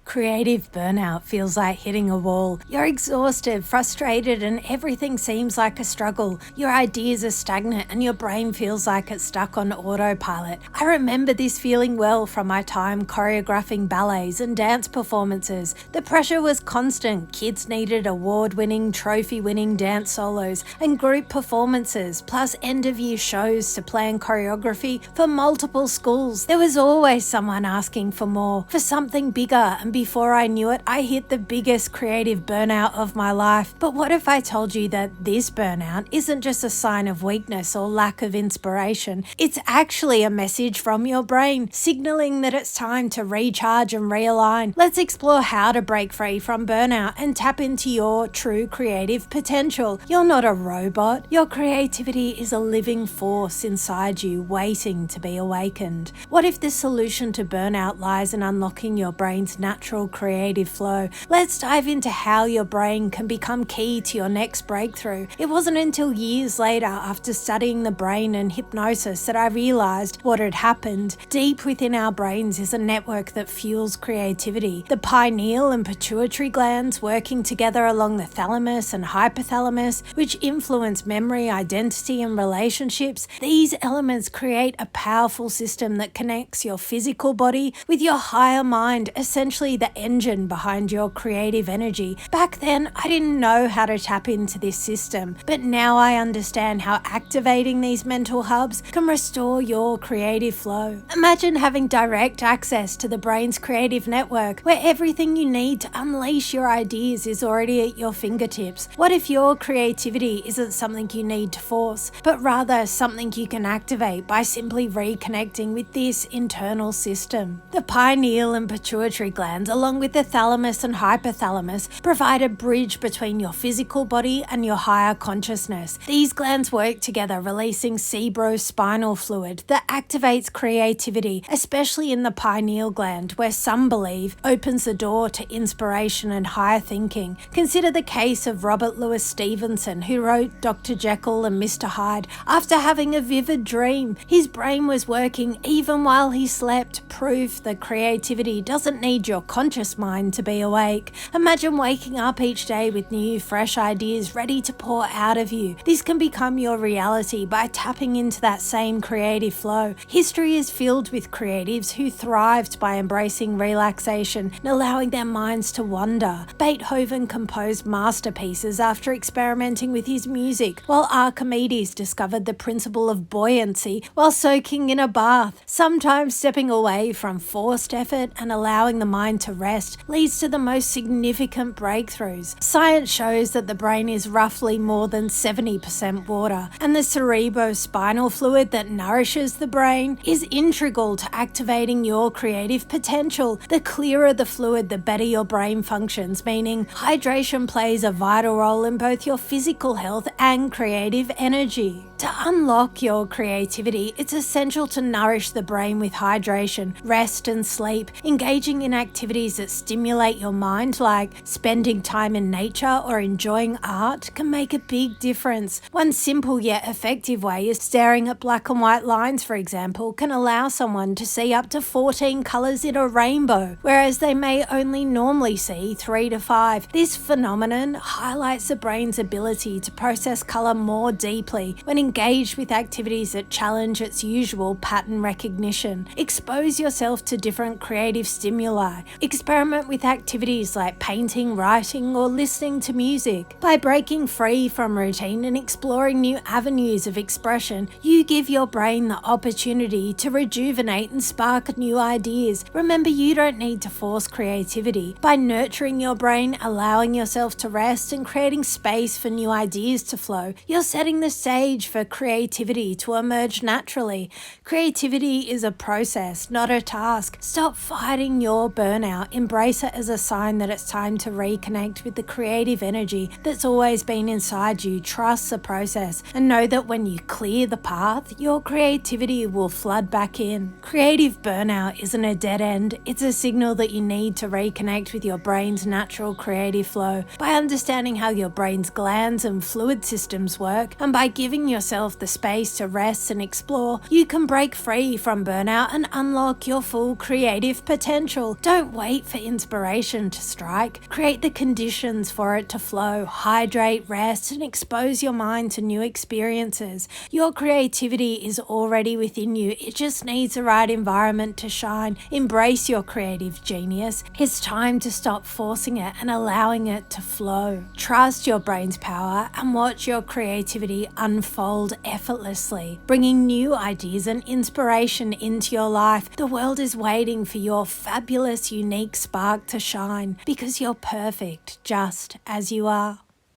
Creative burnout feels like hitting a wall. You're exhausted, frustrated, and everything seems like a struggle. Your ideas are stagnant and your brain feels like it's stuck on autopilot. I remember this feeling well from my time choreographing ballets and dance performances. The pressure was constant. Kids needed award-winning, trophy-winning dance solos and group performances, plus end-of-year shows to plan choreography for multiple schools. There was always someone asking for more, for something bigger, and before I knew it, I hit the biggest creative burnout of my life. But what if I told you that this burnout isn't just a sign of weakness or lack of inspiration? It's actually a message from your brain, signaling that it's time to recharge and realign. Let's explore how to break free from burnout and tap into your true creative potential. You're not a robot. Your creativity is a living force inside you, waiting to be awakened. What if the solution to burnout lies in unlocking your brain's natural creative flow? Let's dive into how your brain can become key to your next breakthrough. It wasn't until years later, after studying the brain and hypnosis, that I realized what had happened. Deep within our brains is a network that fuels creativity. The pineal and pituitary glands working together along the thalamus and hypothalamus, which influence memory, identity, and relationships. These elements create a powerful system that connects your physical body with your higher mind, essentially the engine behind your creative energy. Back then, I didn't know how to tap into this system, but now I understand how activating these mental hubs can restore your creative flow. Imagine having direct access to the brain's creative network, where everything you need to unleash your ideas is already at your fingertips. What if your creativity isn't something you need to force, but rather something you can activate by simply reconnecting with this internal system? The pineal and pituitary glands, along with the thalamus and hypothalamus, provide a bridge between your physical body and your higher consciousness. These glands work together, releasing cerebrospinal fluid that activates creativity, especially in the pineal gland, where some believe opens the door to inspiration and higher thinking. Consider the case of Robert Louis Stevenson, who wrote Dr. Jekyll and Mr. Hyde. After having a vivid dream, his brain was working even while he slept, proof that creativity doesn't need your conscious mind to be awake. Imagine waking up each day with new, fresh ideas ready to pour out of you. This can become your reality by tapping into that same creative flow. History is filled with creatives who thrived by embracing relaxation and allowing their minds to wander. Beethoven composed masterpieces after experimenting with his music, while Archimedes discovered the principle of buoyancy while soaking in a bath. Sometimes stepping away from forced effort and allowing the mind to rest leads to the most significant breakthroughs. Science shows that the brain is roughly more than 70% water, and the cerebrospinal fluid that nourishes the brain is integral to activating your creative potential. The clearer the fluid, the better your brain functions, meaning hydration plays a vital role in both your physical health and creative energy. To unlock your creativity, it's essential to nourish the brain with hydration, rest and sleep. Engaging in activities that stimulate your mind, like spending time in nature or enjoying art, can make a big difference. One simple yet effective way is staring at black and white lines, for example, can allow someone to see up to 14 colours in a rainbow, whereas they may only normally see 3 to 5. This phenomenon highlights the brain's ability to process colour more deeply when engaged with activities that challenge its usual pattern recognition. Expose yourself to different creative stimuli. Experiment with activities like painting, writing, or listening to music. By breaking free from routine and exploring new avenues of expression, you give your brain the opportunity to rejuvenate and spark new ideas. Remember, you don't need to force creativity. By nurturing your brain, allowing yourself to rest, and creating space for new ideas to flow, you're setting the stage for creativity to emerge naturally. Creativity is a process, not a task. Stop fighting your burnout. Embrace it as a sign that it's time to reconnect with the creative energy that's always been inside you. Trust the process and know that when you clear the path, your creativity will flood back in. Creative burnout isn't a dead end. It's a signal that you need to reconnect with your brain's natural creative flow. By understanding how your brain's glands and fluid systems work, and by giving yourself the space to rest and explore, you can break free from burnout and unlock your full creative potential. Don't wait for inspiration to strike. Create the conditions for it to flow. Hydrate, rest, and expose your mind to new experiences. Your creativity is already within you. It just needs the right environment to shine. Embrace your creative genius. It's time to stop forcing it and allowing it to flow. Trust your brain's power and watch your creativity unfold effortlessly, bringing new ideas and inspiration into your life. The world is waiting for your fabulous, unique spark to shine because you're perfect just as you are.